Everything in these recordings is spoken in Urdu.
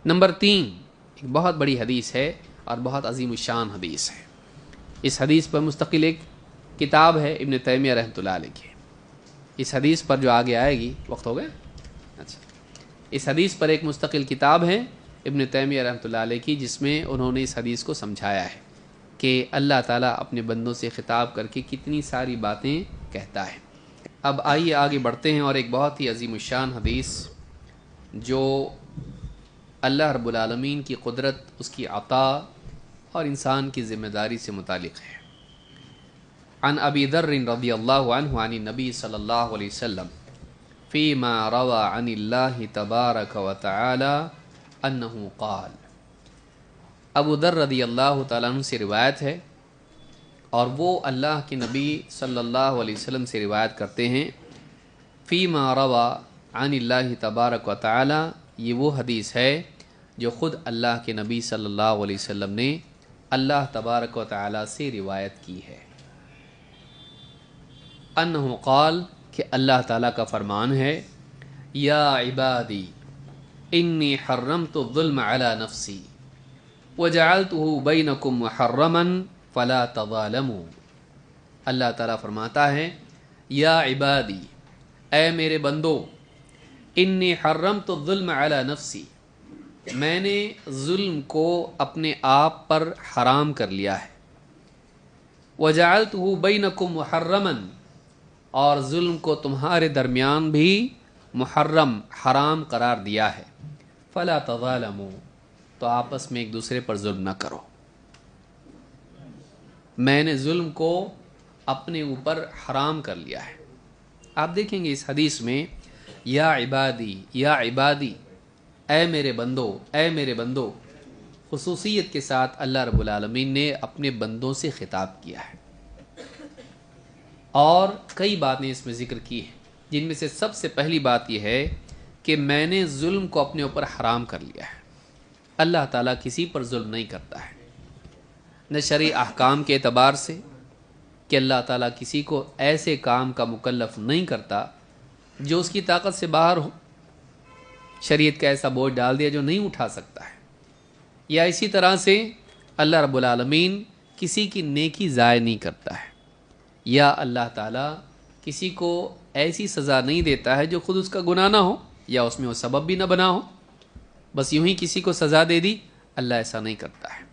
نمبر 3، ایک بہت بڑی حدیث ہے اور بہت عظیم الشان حدیث ہے. اس حدیث پر مستقل ایک کتاب ہے ابن تیمیہ رحمۃ اللہ علیہ کی. اس حدیث پر جو آگے آئے گی، وقت ہو گیا؟ اچھا، اس حدیث پر ایک مستقل کتاب ہے ابن تیمیہ رحمۃ اللہ علیہ کی، جس میں انہوں نے اس حدیث کو سمجھایا ہے کہ اللہ تعالیٰ اپنے بندوں سے خطاب کر کے کتنی ساری باتیں کہتا ہے. اب آئیے آگے بڑھتے ہیں، اور ایک بہت ہی عظیم الشان حدیث جو اللہ رب العالمین کی قدرت، اس کی عطا اور انسان کی ذمہ داری سے متعلق ہے. عن ابی ذر رضی اللہ عنہ عن النبی صلی اللہ علیہ وسلم فیما روى عن اللہ تبارک و تعالی انہ قال. ابو ذر رضی اللہ تعالیٰ عنہ سے روایت ہے، اور وہ اللہ کے نبی صلی اللہ علیہ وسلم سے روایت کرتے ہیں. فیما روى عن اللہ تبارک و تعالی، یہ وہ حدیث ہے جو خود اللہ کے نبی صلی اللہ علیہ وسلم نے اللہ تبارک و تعالی سے روایت کی ہے. انہ قال، کہ اللہ تعالیٰ کا فرمان ہے، یا عبادی انی حرمت الظلم علی نفسی وجعلتہ بینکم محرما فلا تظالموا. اللہ تعالیٰ فرماتا ہے، یا عبادی، اے میرے بندو، انی حرمت الظلم علی نفسی، میں نے ظلم کو اپنے آپ پر حرام کر لیا ہے. وجعلتہ بینکم محرما، اور ظلم کو تمہارے درمیان بھی محرم، حرام قرار دیا ہے. فلا تظالموا، تو آپس میں ایک دوسرے پر ظلم نہ کرو. میں نے ظلم کو اپنے اوپر حرام کر لیا ہے. آپ دیکھیں گے اس حدیث میں یا عبادی، یا عبادی، اے میرے بندو، اے میرے بندو، خصوصیت کے ساتھ اللہ رب العالمین نے اپنے بندوں سے خطاب کیا ہے. اور کئی باتیں اس میں ذکر کی ہیں، جن میں سے سب سے پہلی بات یہ ہے کہ میں نے ظلم کو اپنے اوپر حرام کر لیا ہے. اللہ تعالیٰ کسی پر ظلم نہیں کرتا ہے، نہ شرعی احکام کے اعتبار سے کہ اللہ تعالیٰ کسی کو ایسے کام کا مکلف نہیں کرتا جو اس کی طاقت سے باہر ہو. شریعت کا ایسا بوجھ ڈال دیا جو نہیں اٹھا سکتا ہے. یا اسی طرح سے اللہ رب العالمین کسی کی نیکی ضائع نہیں کرتا ہے. یا اللہ تعالیٰ کسی کو ایسی سزا نہیں دیتا ہے جو خود اس کا گناہ نہ ہو یا اس میں وہ سبب بھی نہ بنا ہو، بس یوں ہی کسی کو سزا دے دی. اللہ ایسا نہیں کرتا ہے.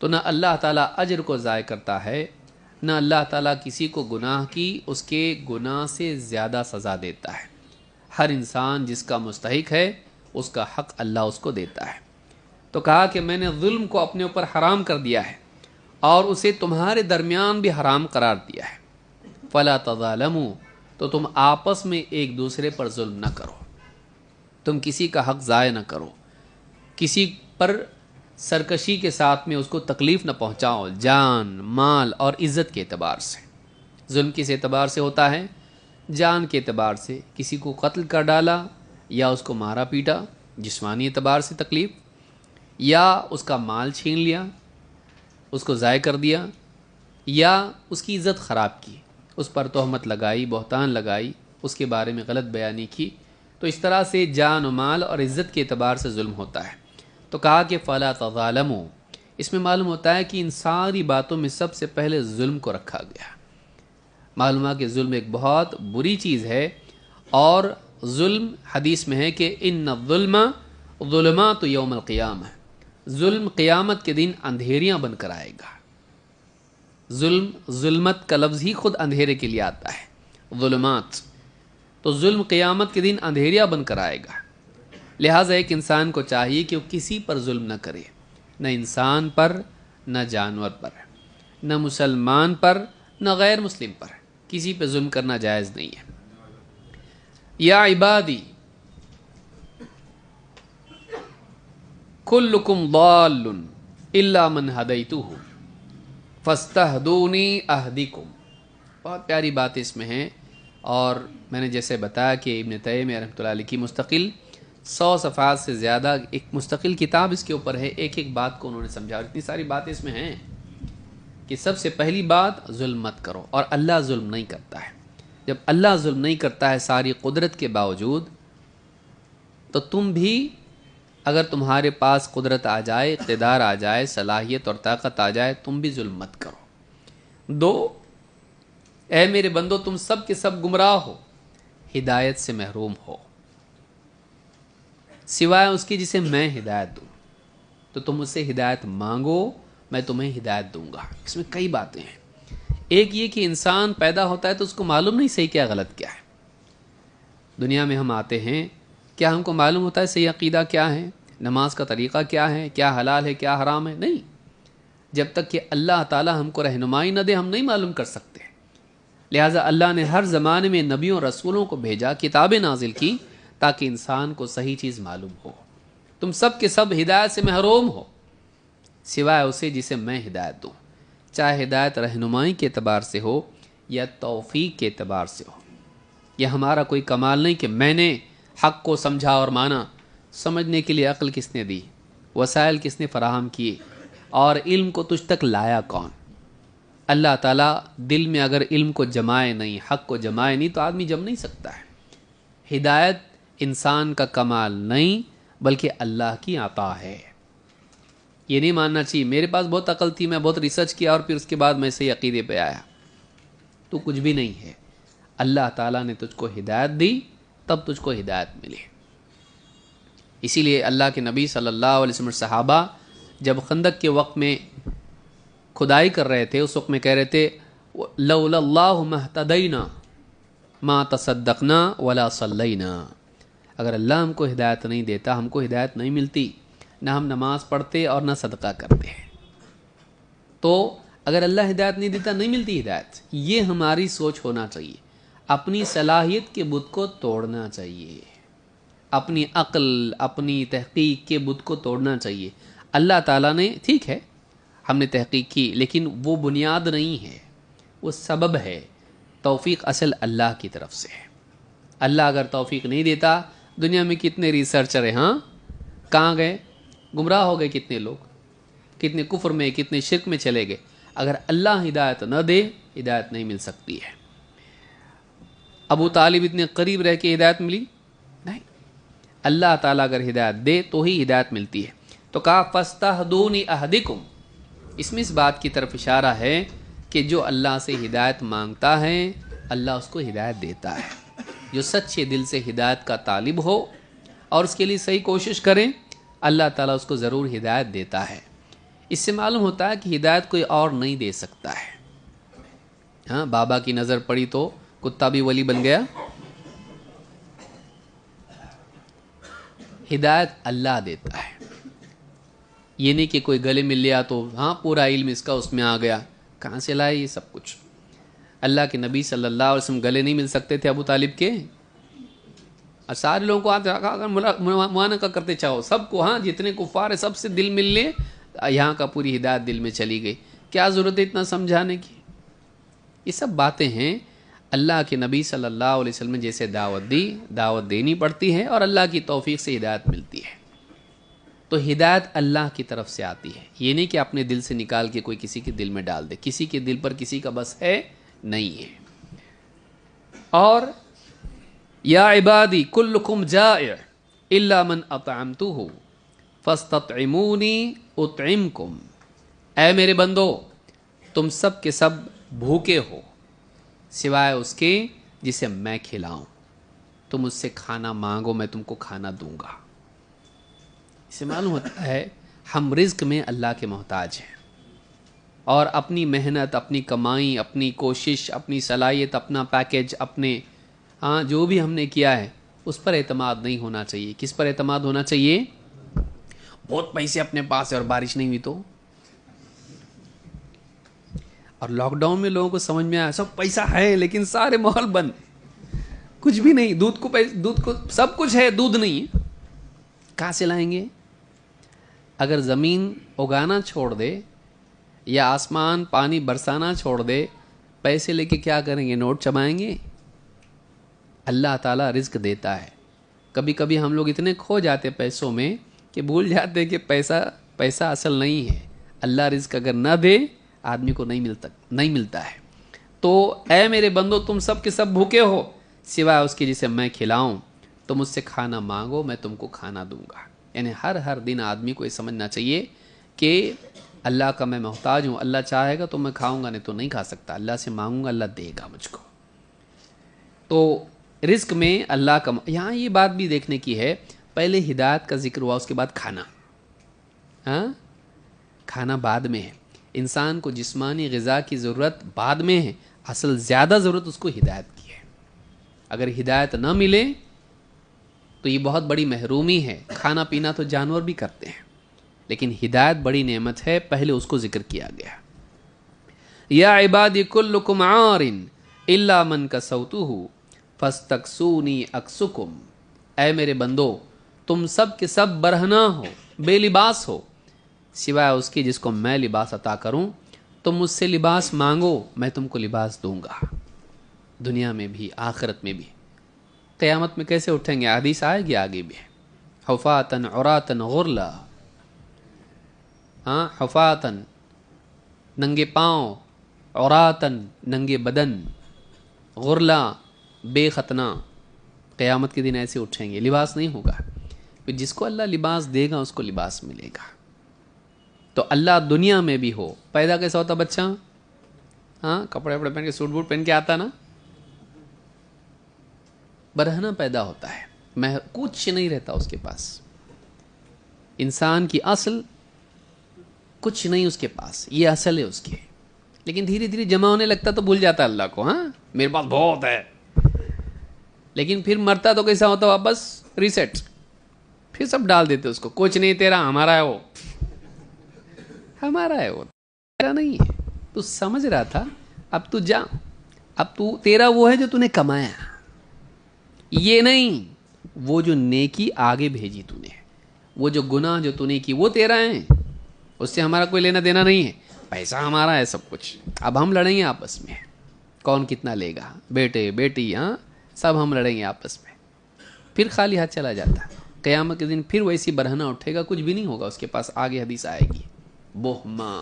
تو نہ اللہ تعالیٰ اجر کو ضائع کرتا ہے، نہ اللہ تعالیٰ کسی کو گناہ کی اس کے گناہ سے زیادہ سزا دیتا ہے. ہر انسان جس کا مستحق ہے اس کا حق اللہ اس کو دیتا ہے. تو کہا کہ میں نے ظلم کو اپنے اوپر حرام کر دیا ہے اور اسے تمہارے درمیان بھی حرام قرار دیا ہے. فلا تظالموا، تو تم آپس میں ایک دوسرے پر ظلم نہ کرو، تم کسی کا حق ضائع نہ کرو، کسی پر سرکشی کے ساتھ میں اس کو تکلیف نہ پہنچاؤ، جان، مال اور عزت کے اعتبار سے. ظلم کس اعتبار سے ہوتا ہے؟ جان کے اعتبار سے، کسی کو قتل کر ڈالا یا اس کو مارا پیٹا، جسمانی اعتبار سے تکلیف، یا اس کا مال چھین لیا، اس کو ضائع کر دیا، یا اس کی عزت خراب کی، اس پر تہمت لگائی، بہتان لگائی، اس کے بارے میں غلط بیانی کی. تو اس طرح سے جان و مال اور عزت کے اعتبار سے ظلم ہوتا ہے. تو کہا کہ فلا تظالموا. اس میں معلوم ہوتا ہے کہ ان ساری باتوں میں سب سے پہلے ظلم کو رکھا گیا. معلوم ہے کہ ظلم ایک بہت بری چیز ہے، اور ظلم حدیث میں ہے کہ ان الظلم ظلمات یوم القیامہ، ظلم قیامت کے دن اندھیریاں بن کر آئے گا. ظلمت کا لفظ ہی خود اندھیرے کے لیے آتا ہے، ظلمات. تو ظلم قیامت کے دن اندھیریاں بن کر آئے گا. لہٰذا ایک انسان کو چاہیے کہ وہ کسی پر ظلم نہ کرے، نہ انسان پر، نہ جانور پر، نہ مسلمان پر، نہ غیر مسلم پر. کسی پہ ظلم کرنا جائز نہیں ہے. یا عبادی کلکم ضال الا من ہدیتہ فاستہدونی اہدکم. بہت پیاری بات اس میں ہے، اور میں نے جیسے بتایا کہ ابن تیمیہ رحمۃ اللہ علیہ کی مستقل 100 صفحات سے زیادہ ایک مستقل کتاب اس کے اوپر ہے. ایک ایک بات کو انہوں نے سمجھا، اور اتنی ساری باتیں اس میں ہیں کہ سب سے پہلی بات ظلم مت کرو. اور اللہ ظلم نہیں کرتا ہے. جب اللہ ظلم نہیں کرتا ہے ساری قدرت کے باوجود، تو تم بھی اگر تمہارے پاس قدرت آ جائے، اقتدار آ جائے، صلاحیت اور طاقت آ جائے، تم بھی ظلم مت کرو۔ دو، اے میرے بندو تم سب کے سب گمراہ ہو، ہدایت سے محروم ہو، سوائے اس کی جسے میں ہدایت دوں، تو تم مجھ سے ہدایت مانگو، میں تمہیں ہدایت دوں گا۔ اس میں کئی باتیں ہیں۔ ایک یہ کہ انسان پیدا ہوتا ہے تو اس کو معلوم نہیں صحیح کیا غلط کیا ہے۔ دنیا میں ہم آتے ہیں، کیا ہم کو معلوم ہوتا ہے صحیح عقیدہ کیا ہے، نماز کا طریقہ کیا ہے، کیا حلال ہے کیا حرام ہے؟ نہیں۔ جب تک کہ اللہ تعالی ہم کو رہنمائی نہ دے ہم نہیں معلوم کر سکتے۔ لہٰذا اللہ نے ہر زمانے میں نبیوں اور رسولوں کو بھیجا، کتابیں نازل کی تاکہ انسان کو صحیح چیز معلوم ہو۔ تم سب کے سب ہدایت سے محروم ہو، سوائے اسے جسے میں ہدایت دوں، چاہے ہدایت رہنمائی کے اعتبار سے ہو یا توفیق کے اعتبار سے ہو۔ یہ ہمارا کوئی کمال نہیں کہ میں نے حق کو سمجھا اور مانا۔ سمجھنے کے لیے عقل کس نے دی، وسائل کس نے فراہم کیے، اور علم کو تجھ تک لایا کون؟ اللہ تعالیٰ دل میں اگر علم کو جمائے نہیں، حق کو جمائے نہیں، تو آدمی جم نہیں سکتا ہے۔ ہدایت انسان کا کمال نہیں بلکہ اللہ کی عطا ہے۔ یہ نہیں ماننا چاہیے میرے پاس بہت عقل تھی، میں بہت ریسرچ کیا اور پھر اس کے بعد میں صحیح عقیدے پہ آیا۔ تو کچھ بھی نہیں ہے۔ اللہ تعالیٰ نے تجھ کو ہدایت دی تب تجھ کو ہدایت ملی۔ اسی لیے اللہ کے نبی صلی اللہ علیہ وسلم صحابہ جب خندق کے وقت میں کھدائی کر رہے تھے، اس وقت میں کہہ رہے تھے لولا اللہ مہتدینا ما تصدقنا ولا صلینا۔ اگر اللہ ہم کو ہدایت نہیں دیتا، ہم کو ہدایت نہیں ملتی، نہ ہم نماز پڑھتے اور نہ صدقہ کرتے ہیں۔ تو اگر اللہ ہدایت نہیں دیتا نہیں ملتی ہدایت۔ یہ ہماری سوچ ہونا چاہیے۔ اپنی صلاحیت کے بت کو توڑنا چاہیے، اپنی عقل اپنی تحقیق کے بت کو توڑنا چاہیے۔ اللہ تعالیٰ نے، ٹھیک ہے ہم نے تحقیق کی، لیکن وہ بنیاد نہیں ہے، وہ سبب ہے۔ توفیق اصل اللہ کی طرف سے ہے۔ اللہ اگر توفیق نہیں دیتا، دنیا میں کتنے ریسرچر ہیں، ہاں کہاں گئے؟ گمراہ ہو گئے کتنے لوگ، کتنے کفر میں کتنے شرک میں چلے گئے۔ اگر اللہ ہدایت نہ دے، ہدایت نہیں مل سکتی ہے۔ ابو طالب اتنے قریب رہ کے ہدایت ملی؟ نہیں۔ اللہ تعالیٰ اگر ہدایت دے تو ہی ہدایت ملتی ہے۔ تو کہا فاستہدونی اہدکم۔ اس میں اس بات کی طرف اشارہ ہے کہ جو اللہ سے ہدایت مانگتا ہے اللہ اس کو ہدایت دیتا ہے۔ جو سچے دل سے ہدایت کا طالب ہو اور اس کے لیے صحیح کوشش کریں، اللہ تعالیٰ اس کو ضرور ہدایت دیتا ہے۔ اس سے معلوم ہوتا ہے کہ ہدایت کوئی اور نہیں دے سکتا ہے۔ ہاں بابا کی نظر پڑی تو کتا بھی ولی بن گیا۔ ہدایت اللہ دیتا ہے، یہ نہیں کہ کوئی گلے مل لیا تو ہاں پورا علم اس کا اس میں آ گیا۔ کہاں سے لائے یہ سب کچھ؟ اللہ کے نبی صلی اللہ علیہ وسلم گلے نہیں مل سکتے تھے ابو طالب کے؟ اور سارے لوگوں کو معانقہ کرتے چاہو سب کو، ہاں جتنے کفار ہیں سب سے دل مل لے، یہاں کا پوری ہدایت دل میں چلی گئی۔ کیا ضرورت ہے اتنا سمجھانے کی؟ یہ سب باتیں ہیں۔ اللہ کے نبی صلی اللہ علیہ وسلم نے جیسے دعوت دی، دعوت دینی پڑتی ہے اور اللہ کی توفیق سے ہدایت ملتی ہے۔ تو ہدایت اللہ کی طرف سے آتی ہے، یہ نہیں کہ اپنے دل سے نکال کے کوئی کسی کے دل میں ڈال دے۔ کسی کے دل پر کسی کا بس ہے نہیں ہے۔ اور یا عبادی کلکم جائع الا من اطعمتہ فاستطعمونی اطعمکم۔ اے میرے بندو تم سب کے سب بھوکے ہو سوائے اس کے جسے میں کھلاؤں، تم مجھ سے کھانا مانگو میں تم کو کھانا دوں گا۔ اس سے معلوم ہوتا ہے ہم رزق میں اللہ کے محتاج ہیں، اور اپنی محنت اپنی کمائی اپنی کوشش اپنی صلاحیت اپنا پیکج اپنے جو بھی ہم نے کیا ہے اس پر اعتماد نہیں ہونا چاہیے۔ کس پر اعتماد ہونا چاہیے؟ بہت پیسے اپنے پاس ہے اور بارش نہیں ہوئی تو؟ اور لاک ڈاؤن میں لوگوں کو سمجھ میں آیا سب پیسہ ہے لیکن سارے ماحول بند، کچھ بھی نہیں، دودھ کو سب کچھ ہے، دودھ نہیں ہے، کہاں سے لائیں گے؟ اگر زمین اگانا چھوڑ دے یا آسمان پانی برسانا چھوڑ دے، پیسے لے کے کیا کریں گے؟ نوٹ چبائیں گے؟ اللہ تعالیٰ رزق دیتا ہے۔ کبھی کبھی ہم لوگ اتنے کھو جاتے پیسوں میں کہ بھول جاتے کہ پیسہ اصل نہیں ہے۔ اللہ رزق اگر نہ دے آدمی کو نہیں ملتا ہے۔ تو اے میرے بندو تم سب کے سب بھوکے ہو سوائے اس کے جسے میں کھلاؤں، تم مجھ سے کھانا مانگو میں تم کو کھانا دوں گا۔ یعنی ہر دن آدمی کو یہ سمجھنا چاہیے کہ اللہ کا میں محتاج ہوں، اللہ چاہے گا تو میں کھاؤں گا، نہیں تو نہیں کھا سکتا، اللہ سے مانگوں گا اللہ دے گا مجھ کو۔ تو رزق میں اللہ کا یہاں یہ بات بھی دیکھنے کی ہے، پہلے ہدایت کا ذکر ہوا، اس کے بعد کھانا، ہاں کھانا بعد میں ہے۔ انسان کو جسمانی غذا کی ضرورت بعد میں ہے، اصل زیادہ ضرورت اس کو ہدایت کی ہے۔ اگر ہدایت نہ ملے تو یہ بہت بڑی محرومی ہے۔ کھانا پینا تو جانور بھی کرتے ہیں، لیکن ہدایت بڑی نعمت ہے، پہلے اس کو ذکر کیا گیا۔ یا عبادی کلکم عار الا من کسوتہ فاستکسونی اکسکم، اے میرے بندو تم سب کے سب برہنہ ہو، بے لباس ہو، سوائے اس کی جس کو میں لباس عطا کروں۔ تم مجھ سے لباس مانگو، میں تم کو لباس دوں گا، دنیا میں بھی آخرت میں بھی۔ قیامت میں کیسے اٹھیں گے؟ حدیث آئے گی آگے بھی، حفاتن عراتن غرلا، ہاں حفاتن ننگے پاؤں، عراتن ننگے بدن، غرلا بے ختنہ، قیامت کے دن ایسے اٹھیں گے، لباس نہیں ہوگا۔ پھر جس کو اللہ لباس دے گا اس کو لباس ملے گا۔ تو اللہ دنیا میں بھی ہو، پیدا کیسا ہوتا بچہ؟ ہاں کپڑے وپڑے پہن کے، سوٹ بوٹ پہن کے آتا نا، برہنہ پیدا ہوتا ہے، کچھ نہیں رہتا اس کے پاس۔ انسان کی اصل کچھ نہیں اس کے پاس، یہ اصل ہے اس کی، لیکن دھیرے دھیرے جمع ہونے لگتا تو بھول جاتا اللہ کو، ہاں میرے پاس بہت ہے، لیکن پھر مرتا تو کیسا ہوتا؟ واپس ریسیٹ، پھر سب ڈال دیتے اس کو، کچھ نہیں تیرا، ہمارا ہے وہ، ہمارا ہے وہ، تیرا نہیں ہے۔ تو سمجھ رہا تھا، اب تو جا، اب تو تیرا وہ ہے جو تو نے کمایا، یہ نہیں وہ جو نیکی آگے بھیجی تو نے، وہ جو گناہ جو تو نے کی وہ تیرا ہے، اس سے ہمارا کوئی لینا دینا نہیں ہے، پیسہ ہمارا ہے سب کچھ۔ اب ہم لڑیں گے آپس میں، کون کتنا لے گا، بیٹے بیٹی، ہاں سب ہم لڑیں گے آپس میں، پھر خالی ہاتھ چلا جاتا ہے۔ قیامت کے دن پھر ویسی برہنہ اٹھے گا، کچھ بھی نہیں ہوگا اس کے پاس۔ آگے حدیث آئے گی، بہما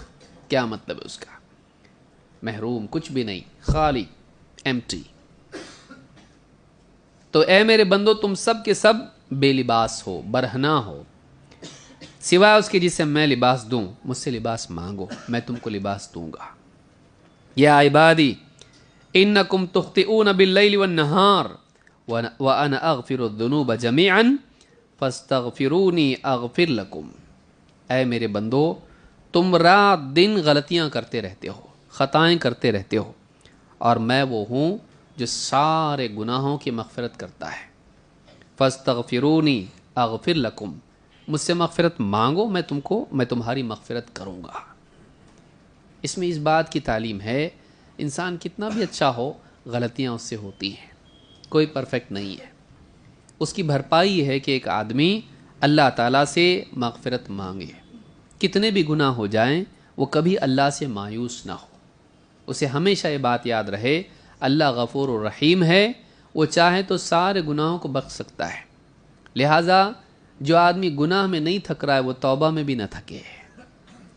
کیا مطلب ہے اس کا؟ محروم، کچھ بھی نہیں، خالی ایمٹی۔ تو اے میرے بندو تم سب کے سب بے لباس ہو، برہنہ ہو، سوائے اس کے جس سے میں لباس دوں، مجھ سے لباس مانگو، میں تم کو لباس دوں گا۔ یا عبادی انکم تخطئون باللیل والنہار وانا اغفر الذنوب جميعا فاستغفرونی اغفر لکم، اے میرے بندو تم رات دن غلطیاں کرتے رہتے ہو، خطائیں کرتے رہتے ہو، اور میں وہ ہوں جو سارے گناہوں کی مغفرت کرتا ہے۔ فاستغفرونی اغفر لکم، مجھ سے مغفرت مانگو، میں تمہاری مغفرت کروں گا۔ اس میں اس بات کی تعلیم ہے، انسان کتنا بھی اچھا ہو، غلطیاں اس سے ہوتی ہیں، کوئی پرفیکٹ نہیں ہے۔ اس کی بھرپائی ہے کہ ایک آدمی اللہ تعالیٰ سے مغفرت مانگے، کتنے بھی گناہ ہو جائیں وہ کبھی اللہ سے مایوس نہ ہو، اسے ہمیشہ یہ بات یاد رہے اللہ غفور الرحیم ہے، وہ چاہے تو سارے گناہوں کو بخش سکتا ہے۔ لہٰذا جو آدمی گناہ میں نہیں تھک رہا ہے وہ توبہ میں بھی نہ تھکے،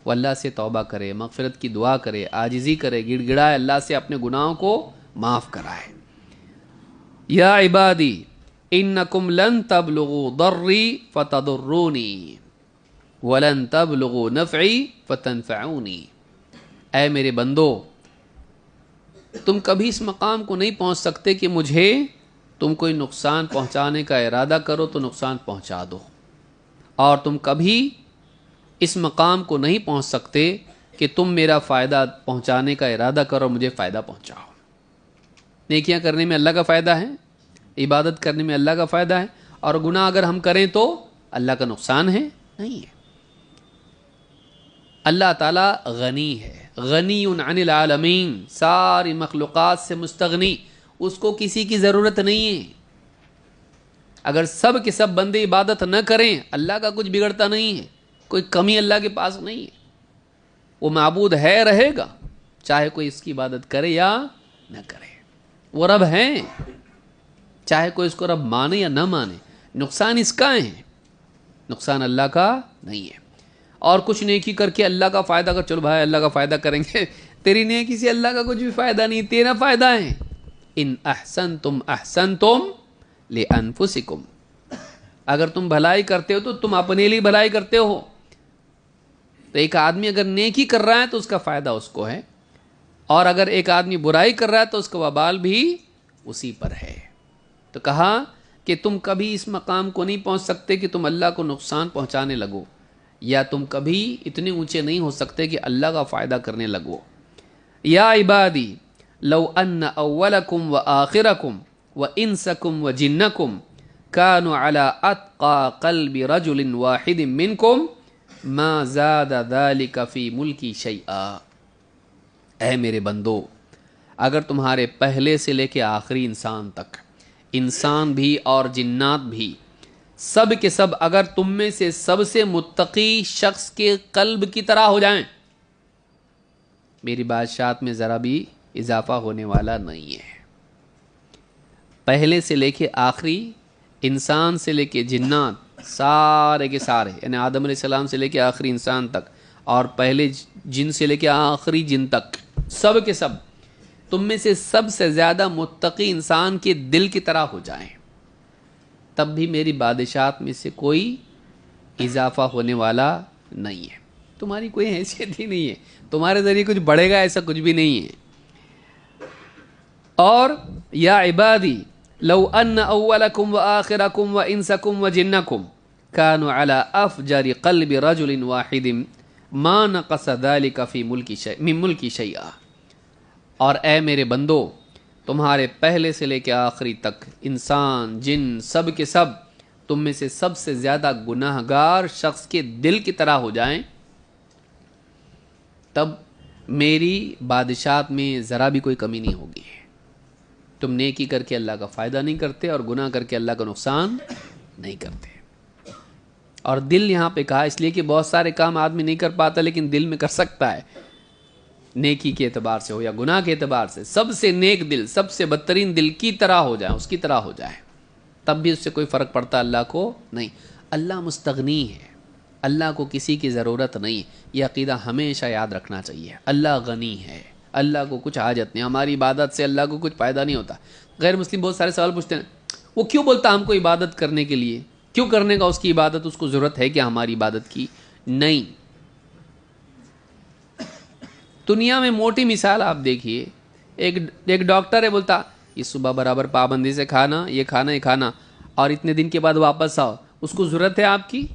وہ اللہ سے توبہ کرے، مغفرت کی دعا کرے، عاجزی کرے، گڑ گڑائے، اللہ سے اپنے گناہوں کو معاف کرائے۔ یا عبادی انکم لن تبلغوا ضری فتضرونی ولن تبلغوا نفعی فتنفعونی، اے میرے بندو تم کبھی اس مقام کو نہیں پہنچ سکتے کہ مجھے تم کوئی نقصان پہنچانے کا ارادہ کرو تو نقصان پہنچا دو، اور تم کبھی اس مقام کو نہیں پہنچ سکتے کہ تم میرا فائدہ پہنچانے کا ارادہ کرو، مجھے فائدہ پہنچاؤ۔ نیکیاں کرنے میں اللہ کا فائدہ ہے، عبادت کرنے میں اللہ کا فائدہ ہے، اور گناہ اگر ہم کریں تو اللہ کا نقصان ہے؟ نہیں ہے۔ اللہ تعالیٰ غنی ہے، غنی عن العالمین، ساری مخلوقات سے مستغنی، اس کو کسی کی ضرورت نہیں ہے۔ اگر سب کے سب بندے عبادت نہ کریں اللہ کا کچھ بگڑتا نہیں ہے، کوئی کمی اللہ کے پاس نہیں ہے، وہ معبود ہے، رہے گا، چاہے کوئی اس کی عبادت کرے یا نہ کرے، وہ رب ہے، چاہے کوئی اس کو رب مانے یا نہ مانے۔ نقصان اس کا ہے، نقصان اللہ کا نہیں ہے۔ اور کچھ نیکی کر کے اللہ کا فائدہ کر، چلو بھائی اللہ کا فائدہ کریں گے، تیری نیکی سے اللہ کا کچھ بھی فائدہ نہیں، تیرا فائدہ ہے۔ ان احسنتم احسنتم لانفسکم، اگر تم بھلائی کرتے ہو تو تم اپنے لیے بھلائی کرتے ہو. تو ایک آدمی اگر نیکی کر رہا ہے تو اس کا فائدہ اس کو ہے, اور اگر ایک آدمی برائی کر رہا ہے تو اس کا وبال بھی اسی پر ہے. تو کہا کہ تم کبھی اس مقام کو نہیں پہنچ سکتے کہ تم اللہ کو نقصان پہنچانے لگو, یا تم کبھی اتنے اونچے نہیں ہو سکتے کہ اللہ کا فائدہ کرنے لگو. یا عبادی لو ان اولکم و آخرکم و انسکم و جنکم کانوا علی اتقى قلب رجل واحد منکم ما زاد ذلک فی ملکی شیئا. اے میرے بندو, اگر تمہارے پہلے سے لے کے آخری انسان تک, انسان بھی اور جنات بھی, سب کے سب اگر تم میں سے سب سے متقی شخص کے قلب کی طرح ہو جائیں, میری بادشاہت میں ذرا بھی اضافہ ہونے والا نہیں ہے. پہلے سے لے کے آخری انسان سے لے کے جنات سارے کے سارے, یعنی آدم علیہ السلام سے لے کے آخری انسان تک, اور پہلے جن سے لے کے آخری جن تک, سب کے سب تم میں سے زیادہ متقی انسان کے دل کی طرح ہو جائیں, تب بھی میری بادشاہت میں سے کوئی اضافہ ہونے والا نہیں ہے. تمہاری کوئی حیثیت ہی نہیں ہے, تمہارے ذریعے کچھ بڑھے گا ایسا کچھ بھی نہیں ہے. اور یا عبادی لو ان اولکم و آخرکم و انسکم و جنکم کانوا علی افجر قلب رجل واحد ما نقص ذلک فی من ملکی شیئا. اور اے میرے بندو, تمہارے پہلے سے لے کے آخری تک انسان جن سب کے سب تم میں سے سب سے زیادہ گناہ گار شخص کے دل کی طرح ہو جائیں, تب میری بادشاہت میں ذرا بھی کوئی کمی نہیں ہوگی. تم نیکی کر کے اللہ کا فائدہ نہیں کرتے اور گناہ کر کے اللہ کا نقصان نہیں کرتے. اور دل یہاں پہ کہا اس لیے کہ بہت سارے کام آدمی نہیں کر پاتا لیکن دل میں کر سکتا ہے, نیکی کے اعتبار سے ہو یا گناہ کے اعتبار سے. سب سے نیک دل, سب سے بدترین دل کی طرح ہو جائے, اس کی طرح ہو جائے, تب بھی اس سے کوئی فرق پڑتا اللہ کو نہیں. اللہ مستغنی ہے, اللہ کو کسی کی ضرورت نہیں. یہ عقیدہ ہمیشہ یاد رکھنا چاہیے. اللہ غنی ہے, اللہ کو کچھ حاجت نہیں, ہماری عبادت سے اللہ کو کچھ فائدہ نہیں ہوتا. غیر مسلم بہت سارے سوال پوچھتے ہیں, وہ کیوں بولتا ہم کو عبادت کرنے کے لیے, کیوں کرنے کا اس کی عبادت, اس کو ضرورت ہے کیا ہماری عبادت کی؟ نہیں. دنیا میں موٹی مثال آپ دیکھیے, ایک ڈاکٹر ہے, بولتا یہ صبح برابر پابندی سے کھانا, یہ کھانا, یہ کھانا, اور اتنے دن کے بعد واپس آؤ. اس کو ضرورت ہے آپ کی؟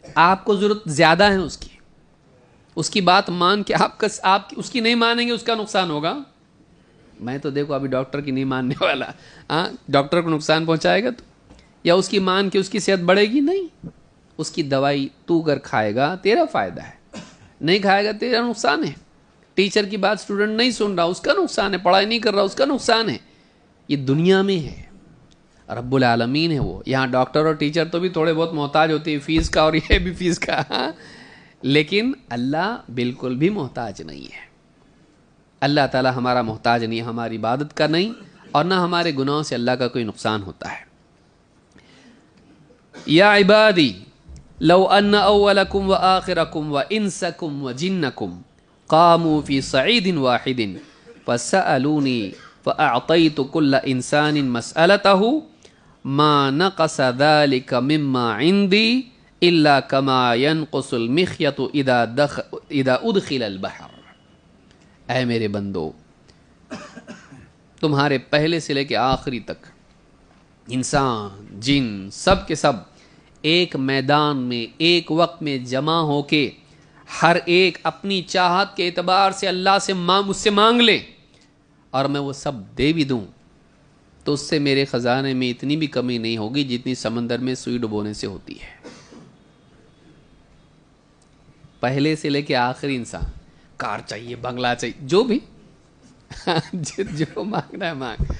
آپ کو ضرورت زیادہ ہے اس کی. اس کی بات مان کے آپ اس کی نہیں مانیں گے, اس کا نقصان ہوگا. میں تو دیکھو ابھی ڈاکٹر کی نہیں ماننے والا, ہاں ڈاکٹر کو نقصان پہنچائے گا تو, یا اس کی مان کے اس کی صحت بڑھے گی؟ نہیں. اس کی دوائی تو اگر کھائے گا تیرا فائدہ ہے, نہیں کھائے گا تیرا نقصان ہے. ٹیچر کی بات اسٹوڈنٹ نہیں سن رہا, اس کا نقصان ہے. پڑھائی نہیں کر رہا, اس کا نقصان ہے. یہ دنیا میں ہے, رب العالمین ہے وہ. یہاں ڈاکٹر اور ٹیچر تو بھی تھوڑے بہت محتاج ہوتے ہیں فیس کا, اور یہ بھی فیس کا, لیکن اللہ بالکل بھی محتاج نہیں ہے. اللہ تعالی ہمارا محتاج نہیں ہے, ہماری عبادت کا نہیں, اور نہ ہمارے گناہوں سے اللہ کا کوئی نقصان ہوتا ہے. یا عبادی لو ان اولکم و آخرکم و انسکم و جنکم قاموا فی صعید واحد فسألونی فأعطیت کل انسان مسألته ما نقص ذلك مما عندی الا كما ينقص المخيط اذا ادخل البحر. اے میرے بندو, تمہارے پہلے سے لے کے آخری تک انسان جن سب کے سب ایک میدان میں ایک وقت میں جمع ہو کے ہر ایک اپنی چاہت کے اعتبار سے اللہ سے مجھ سے مانگ لے, اور میں وہ سب دے بھی دوں, تو اس سے میرے خزانے میں اتنی بھی کمی نہیں ہوگی جتنی سمندر میں سوئی ڈبونے سے ہوتی ہے. پہلے سے لے کے آخری انسان, کار چاہیے, بنگلہ چاہیے, جو بھی جو مانگنا ہے مانگ.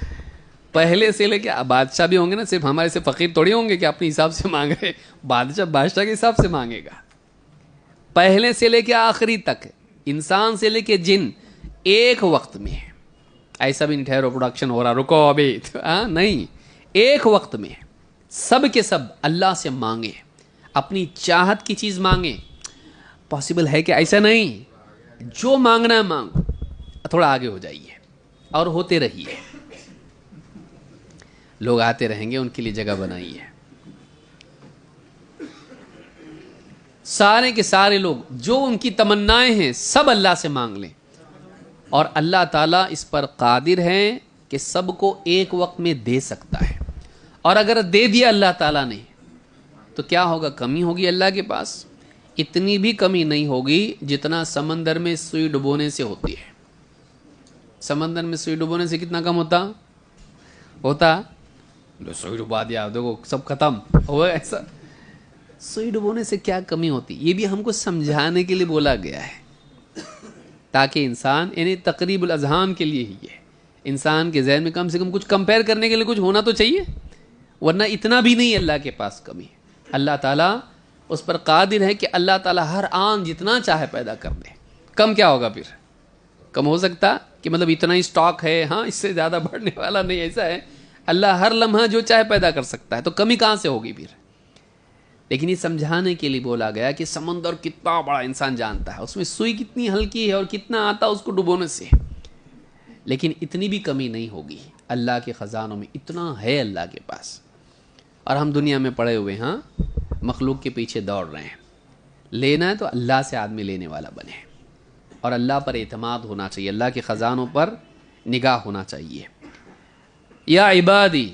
پہلے سے لے کے بادشاہ بھی ہوں گے نا, صرف ہمارے سے فقیر تھوڑی ہوں گے کہ اپنے حساب سے مانگ رہے. بادشاہ کے حساب سے مانگے گا. پہلے سے لے کے آخری تک انسان سے لے کے جن ایک وقت میں, ایسا بھی نہیں ٹھہرو پروڈکشن ہو رہا رکو ابھی, نہیں, ایک وقت میں سب کے سب اللہ سے مانگے, اپنی چاہت کی چیز مانگے. پاسبل ہے کہ ایسا نہیں, جو مانگنا ہے مانگو, تھوڑا آگے ہو جائیے اور ہوتے رہیے. لوگ آتے رہیں گے, ان کے لیے جگہ بنائیے. سارے کے سارے لوگ جو ان کی تمنائیں ہیں سب اللہ سے مانگ لیں، اور اللہ تعالیٰ اس پر قادر ہے کہ سب کو ایک وقت میں دے سکتا ہے، اور اگر دے دیا اللہ تعالیٰ نے تو کیا ہوگا؟ کمی ہوگی اللہ کے پاس؟ اتنی بھی کمی نہیں ہوگی جتنا سمندر میں سوئی ڈبونے سے ہوتی ہے۔ سمندر میں سوئی ڈبونے سے کتنا کم ہوتا لو سوئی ڈبا دیا دیکھو سب ختم ہوا، ایسا سوئی ڈبونے سے کیا کمی ہوتی؟ یہ بھی ہم کو سمجھانے کے لیے بولا گیا ہے، تاکہ انسان، یعنی تقریب الاذہان کے لیے ہی ہے، انسان کے ذہن میں کم سے کم کچھ کمپیئر کرنے کے لیے کچھ ہونا تو چاہیے، ورنہ اتنا بھی نہیں اللہ کے پاس کمی ہے۔ اللہ تعالیٰ اس پر قادر ہے کہ اللہ تعالیٰ ہر آن جتنا چاہے پیدا کر دے۔ کم کیا ہوگا پھر؟ کم ہو سکتا کہ مطلب اتنا ہی سٹاک ہے، ہاں اس سے زیادہ بڑھنے والا نہیں، ایسا ہے اللہ ہر لمحہ جو چاہے پیدا کر سکتا ہے، تو کمی کہاں سے ہوگی پھر؟ لیکن یہ سمجھانے کے لیے بولا گیا کہ سمندر کتنا بڑا انسان جانتا ہے، اس میں سوئی کتنی ہلکی ہے اور کتنا آتا اس کو ڈبونے سے، لیکن اتنی بھی کمی نہیں ہوگی۔ اللہ کے خزانوں میں اتنا ہے اللہ کے پاس، اور ہم دنیا میں پڑے ہوئے ہاں مخلوق کے پیچھے دوڑ رہے ہیں۔ لینا ہے تو اللہ سے آدمی لینے والا بنے، اور اللہ پر اعتماد ہونا چاہیے، اللہ کے خزانوں پر نگاہ ہونا چاہیے۔ یا عبادی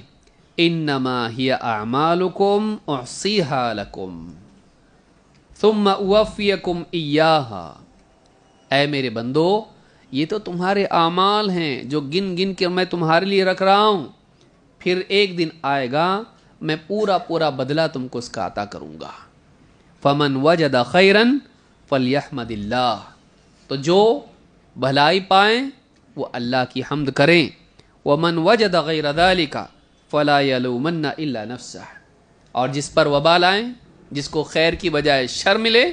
انما ہی اعمالکم احصیہا لکم ثم اوفیکم ایہا، اے میرے بندو یہ تو تمہارے اعمال ہیں جو گن گن کے میں تمہارے لیے رکھ رہا ہوں، پھر ایک دن آئے گا میں پورا پورا بدلہ تم کو اس کا عطا کروں گا۔ فمن وجد خیرا فلیحمد اللہ، تو جو بھلائی پائیں وہ اللہ کی حمد کریں۔ ومن وجد غیر ذلک فلا یلومن الا نفسہ، اور جس پر وبال آئیں، جس کو خیر کی بجائے شر ملے،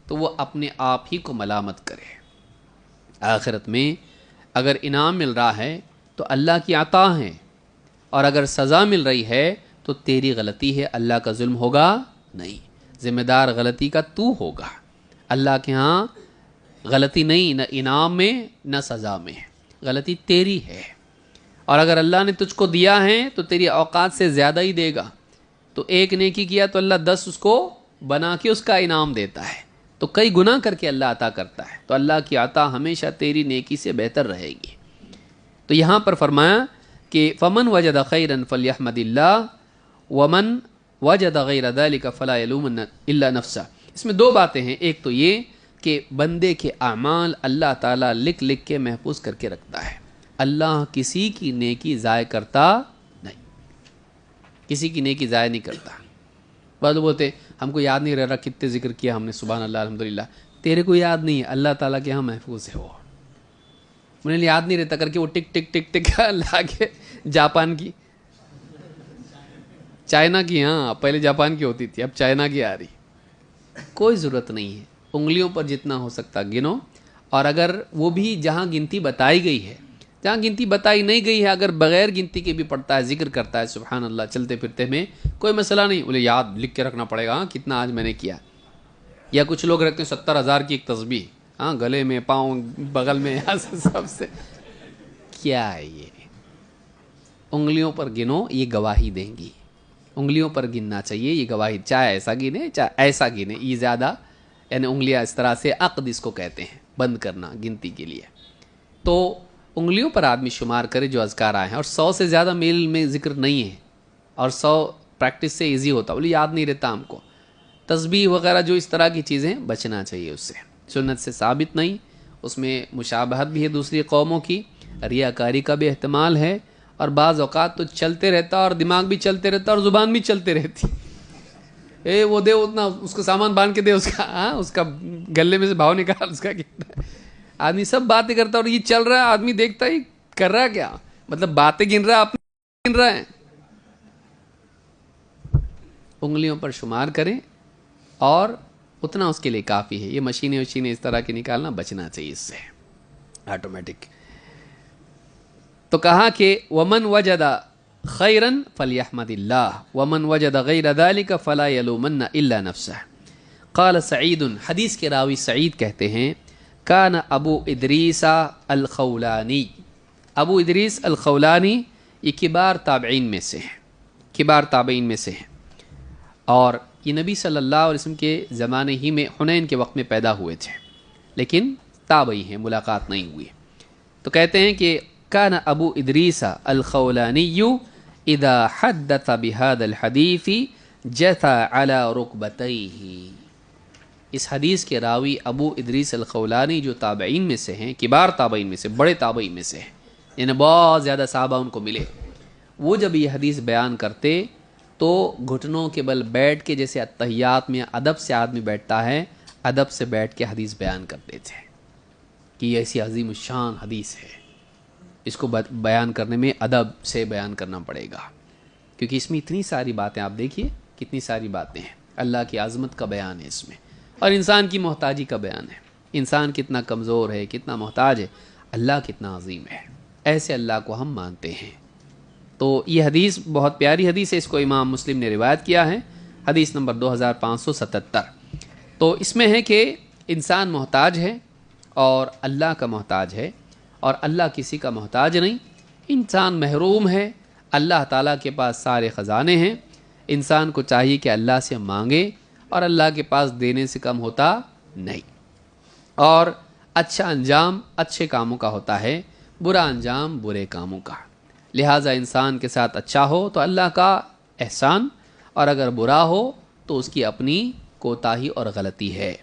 تو وہ اپنے آپ ہی کو ملامت کرے۔ آخرت میں اگر انعام مل رہا ہے تو اللہ کی عطا ہے، اور اگر سزا مل رہی ہے تو تیری غلطی ہے، اللہ کا ظلم ہوگا نہیں، ذمہ دار غلطی کا تو ہوگا۔ اللہ کے ہاں غلطی نہیں، نہ انعام میں نہ سزا میں، غلطی تیری ہے، اور اگر اللہ نے تجھ کو دیا ہے تو تیری اوقات سے زیادہ ہی دے گا۔ تو ایک نیکی کیا تو اللہ 10 اس کو بنا کے اس کا انعام دیتا ہے، تو کئی گناہ کر کے اللہ عطا کرتا ہے، تو اللہ کی عطا ہمیشہ تیری نیکی سے بہتر رہے گی۔ تو یہاں پر فرمایا کہ فمن وجد خیرا فلیحمد اللہ ومن وجد غیر ذلک فلا یلومن الا نفسہ۔ اس میں دو باتیں ہیں، ایک تو یہ کہ بندے کے اعمال اللہ تعالیٰ لکھ لکھ کے محفوظ کر کے رکھتا ہے، اللہ کسی کی نیکی ضائع کرتا نہیں، کسی کی نیکی ضائع نہیں کرتا۔ بعض لوگ بولتے ہم کو یاد نہیں رہ رہا کتنے ذکر کیا ہم نے، سبحان اللہ الحمدللہ، تیرے کو یاد نہیں ہے، اللہ تعالیٰ کے ہاں محفوظ ہے، وہ انہیں یاد نہیں رہتا کر کے وہ ٹک ٹک ٹک ٹک لا کے جاپان کی، چائنا کی، ہاں پہلے جاپان کی ہوتی تھی، اب چائنا کی آ رہی۔ کوئی ضرورت نہیں ہے، انگلیوں پر جتنا ہو سکتا گنو، اور اگر وہ بھی جہاں گنتی بتائی گئی ہے، جہاں گنتی بتائی نہیں گئی ہے اگر بغیر گنتی کے بھی پڑھتا ہے، ذکر کرتا ہے سبحان اللہ چلتے پھرتے میں، کوئی مسئلہ نہیں، بولے یاد لکھ کے رکھنا پڑے گا ہاں کتنا آج میں نے کیا۔ یا کچھ لوگ رکھتے ہیں 70,000 کی ایک تسبیح، ہاں گلے میں، پاؤں، بغل میں، یہاں سے سب سے، کیا ہے یہ؟ انگلیوں پر گنو، یہ گواہی دیں گی، انگلیوں پر گننا چاہیے، یہ گواہی، چاہے ایسا گنے چاہے ایسا گنے، یہ زیادہ، یعنی انگلیاں اس طرح سے عقد اس کو کہتے ہیں، بند کرنا گنتی کے لیے۔ تو انگلیوں پر آدمی شمار کرے جو اذکار آئے ہیں، اور 100 سے زیادہ میل میں ذکر نہیں ہے، اور 100 پریکٹس سے ایزی ہوتا، بولے یاد نہیں رہتا ہم کو، تسبیح وغیرہ جو اس طرح کی چیزیں بچنا چاہیے اس سے، سنت سے ثابت نہیں، اس میں مشابہت بھی ہے دوسری قوموں کی، ریاکاری کا بھی احتمال ہے، اور بعض اوقات تو چلتے رہتا اور دماغ بھی چلتے رہتا اور زبان بھی چلتے رہتی، وہ دے اتنا، اس کو سامان باندھ کے دے، اس کا ہاں اس کا گلے میں سے بھاؤ نکال، اس کا کتنا، آدمی سب باتیں کرتا اور یہ چل رہا ہے، آدمی دیکھتا ہی کر رہا ہے کیا، مطلب باتیں گن رہا ہے، اپنے گن رہا ہے۔ انگلیوں پر شمار کریں، اور اتنا اس کے لیے کافی ہے، یہ مشینیں اس طرح کی نکالنا بچنا چاہیے اس سے آٹومیٹک۔ تو کہا کہ ومن وجد خیرا فلیحمد اللہ ومن وجد غیر ذلک فلا یلومن الا نفسہ۔ قال سعید، حدیث کے راوی سعید کہتے ہیں، کان ابو ادریس الخولانی، ابو ادریس الخولانی یہ کبار تابعین میں سے ہیں، اور یہ نبی صلی اللہ علیہ وسلم کے زمانے ہی میں حنین کے وقت میں پیدا ہوئے تھے، لیکن تابعی ہیں، ملاقات نہیں ہوئی۔ تو کہتے ہیں کہ کان ابو ادریس الخولانی اذا حدث بهذا الحدیث جثى على ركبتيه۔ اس حدیث کے راوی ابو ادریس الخولانی جو تابعین میں سے ہیں، کبار تابعین میں سے، بڑے تابعین میں سے ہیں، یعنی بہت زیادہ صحابہ ان کو ملے، وہ جب یہ حدیث بیان کرتے تو گھٹنوں کے بل بیٹھ کے، جیسے اتحیات میں ادب سے آدمی بیٹھتا ہے، ادب سے بیٹھ کے حدیث بیان کرتے تھے کہ یہ ایسی عظیم الشان حدیث ہے، اس کو بیان کرنے میں ادب سے بیان کرنا پڑے گا، کیونکہ اس میں اتنی ساری باتیں، آپ دیکھیے کتنی ساری باتیں ہیں، اللہ کی عظمت کا بیان ہے اس میں، اور انسان کی محتاجی کا بیان ہے، انسان کتنا کمزور ہے، کتنا محتاج ہے، اللہ کتنا عظیم ہے، ایسے اللہ کو ہم مانتے ہیں۔ تو یہ حدیث بہت پیاری حدیث ہے، اس کو امام مسلم نے روایت کیا ہے، حدیث نمبر 2577۔ تو اس میں ہے کہ انسان محتاج ہے اور اللہ کا محتاج ہے، اور اللہ کسی کا محتاج نہیں، انسان محروم ہے، اللہ تعالیٰ کے پاس سارے خزانے ہیں، انسان کو چاہیے کہ اللہ سے مانگے، اور اللہ کے پاس دینے سے کم ہوتا نہیں، اور اچھا انجام اچھے کاموں کا ہوتا ہے، برا انجام برے کاموں کا، لہٰذا انسان کے ساتھ اچھا ہو تو اللہ کا احسان، اور اگر برا ہو تو اس کی اپنی کوتاہی اور غلطی ہے۔